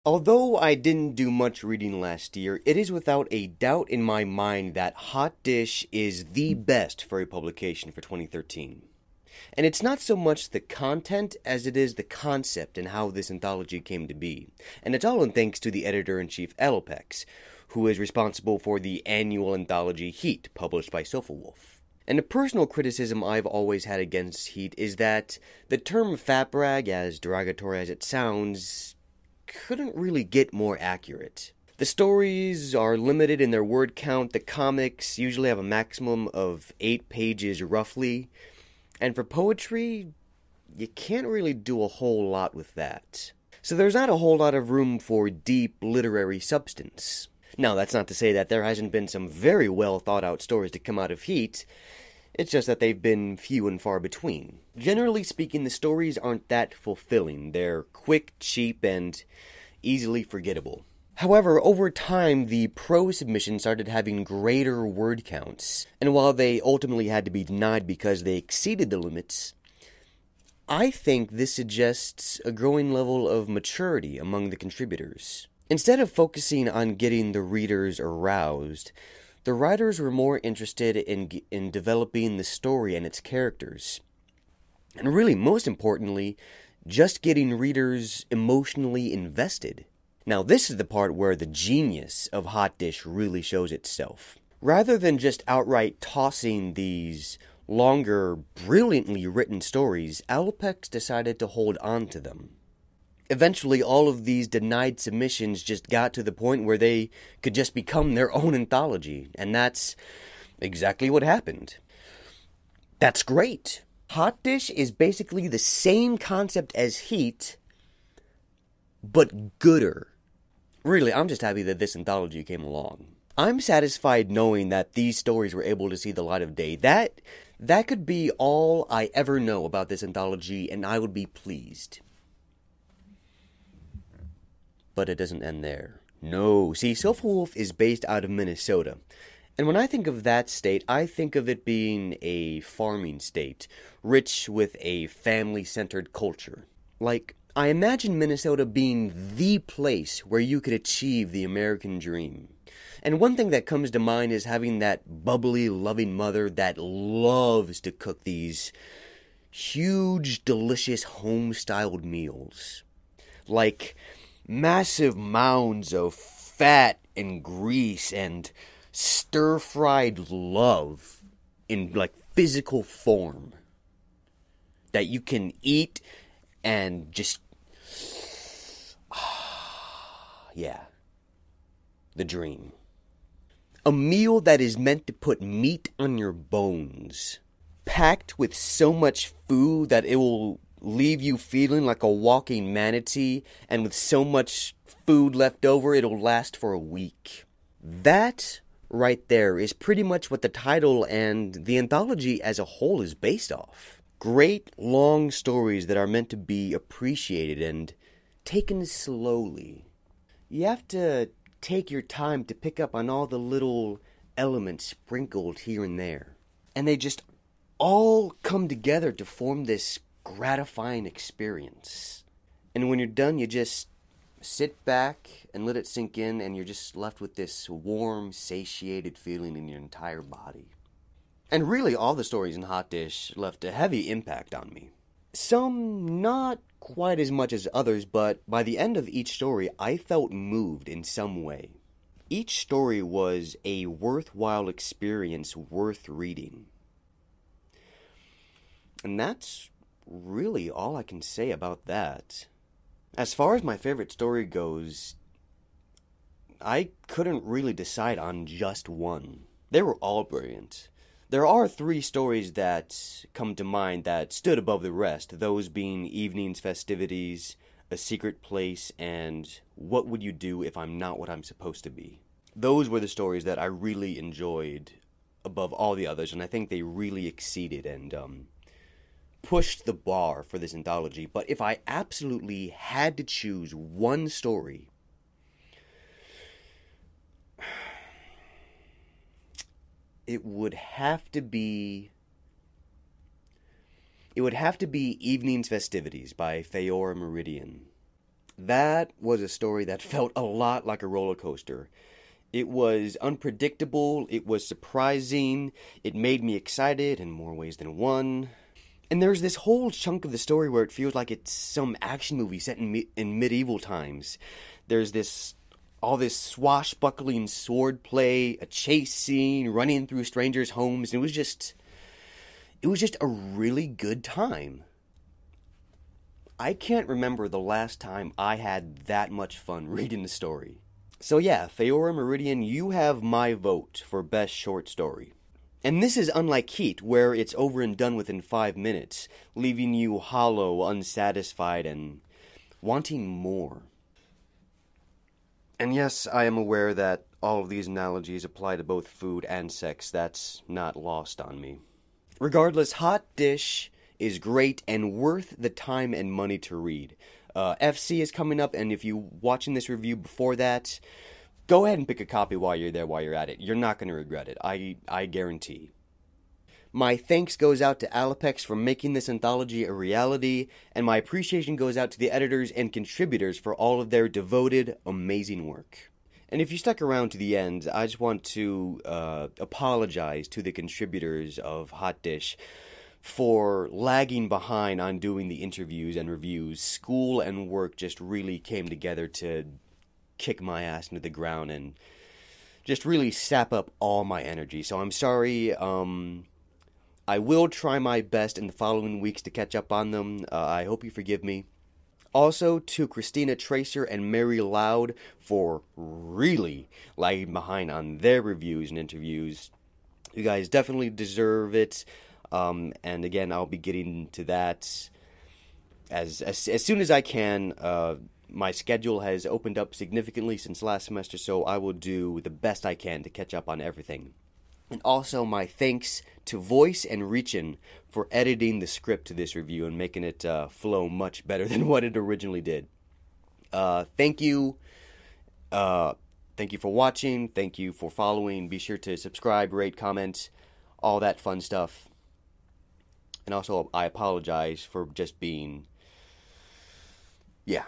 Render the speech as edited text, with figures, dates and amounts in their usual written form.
Although I didn't do much reading last year, it is without a doubt in my mind that Hot Dish is the best furry publication for 2013. And it's not so much the content as it is the concept and how this anthology came to be. And it's all in thanks to the editor-in-chief Alopex, who is responsible for the annual anthology Heat, published by Sofawolf. And a personal criticism I've always had against Heat is that the term fatbrag, as derogatory as it sounds, couldn't really get more accurate. The stories are limited in their word count. The comics usually have a maximum of 8 pages roughly. And for poetry, you can't really do a whole lot with that. So there's not a whole lot of room for deep literary substance. Now, that's not to say that there hasn't been some very well thought out stories to come out of Heat. It's just that they've been few and far between. Generally speaking, the stories aren't that fulfilling. They're quick, cheap, and easily forgettable. However, over time, the pro submissions started having greater word counts, and while they ultimately had to be denied because they exceeded the limits, I think this suggests a growing level of maturity among the contributors. Instead of focusing on getting the readers aroused, the writers were more interested in developing the story and its characters. And really, most importantly, just getting readers emotionally invested. Now, this is the part where the genius of Hot Dish really shows itself. Rather than just outright tossing these longer, brilliantly written stories, Alopex decided to hold on to them. Eventually, all of these denied submissions just got to the point where they could just become their own anthology, and that's exactly what happened. That's great. Hot Dish is basically the same concept as Heat, but gooder. Really, I'm just happy that this anthology came along. I'm satisfied knowing that these stories were able to see the light of day. That could be all I ever know about this anthology, and I would be pleased. But it doesn't end there. No, see, Sofawolf is based out of Minnesota. And when I think of that state, I think of it being a farming state, rich with a family-centered culture. Like, I imagine Minnesota being the place where you could achieve the American dream. And one thing that comes to mind is having that bubbly, loving mother that loves to cook these huge, delicious, home-styled meals. Like massive mounds of fat and grease and stir-fried love in like physical form that you can eat and just yeah, the dream. A meal that is meant to put meat on your bones, packed with so much food that it will leave you feeling like a walking manatee, and with so much food left over, it'll last for a week. That right there is pretty much what the title and the anthology as a whole is based off. Great, long stories that are meant to be appreciated and taken slowly. You have to take your time to pick up on all the little elements sprinkled here and there. And they just all come together to form this gratifying experience. And when you're done, you just sit back and let it sink in, and you're just left with this warm, satiated feeling in your entire body. And really, all the stories in Hot Dish left a heavy impact on me. Some not quite as much as others, but by the end of each story, I felt moved in some way. Each story was a worthwhile experience worth reading. And that's really all I can say about that. As far as my favorite story goes, I couldn't really decide on just one. They were all brilliant. There are 3 stories that come to mind that stood above the rest, those being Evening's Festivities, A Secret Place, and What Would You Do If I'm Not What I'm Supposed to Be. Those were the stories that I really enjoyed above all the others, and I think they really exceeded and pushed the bar for this anthology. But if I absolutely had to choose one story, it would have to be Evening's Festivities by Feora Meridian. That was a story that felt a lot like a roller coaster. It was unpredictable, it was surprising, it made me excited in more ways than one. And there's this whole chunk of the story where it feels like it's some action movie set in medieval times. There's all this swashbuckling sword play, a chase scene, running through strangers' homes, and it was just a really good time. I can't remember the last time I had that much fun reading the story. So yeah, Feora Meridian, you have my vote for best short story. And this is unlike Heat, where it's over and done within 5 minutes, leaving you hollow, unsatisfied, and wanting more. And yes, I am aware that all of these analogies apply to both food and sex. That's not lost on me. Regardless, Hot Dish is great and worth the time and money to read. FC is coming up, and if you're watching this review before that, go ahead and pick a copy while you're there, while you're at it. You're not going to regret it. I guarantee. My thanks goes out to Alapex for making this anthology a reality, and my appreciation goes out to the editors and contributors for all of their devoted, amazing work. And if you stuck around to the end, I just want to apologize to the contributors of Hot Dish for lagging behind on doing the interviews and reviews. School and work just really came together to kick my ass into the ground and just really sap up all my energy. So I'm sorry. I will try my best in the following weeks to catch up on them. I hope you forgive me. Also to Christina Tracer and Mary Loud for really lagging behind on their reviews and interviews. You guys definitely deserve it. And again, I'll be getting to that as soon as I can. My schedule has opened up significantly since last semester, so I will do the best I can to catch up on everything. And also my thanks to Voice and Reachin for editing the script to this review and making it flow much better than what it originally did. Thank you. Thank you for watching. Thank you for following. Be sure to subscribe, rate, comment, all that fun stuff. And also, I apologize for just being... Yeah.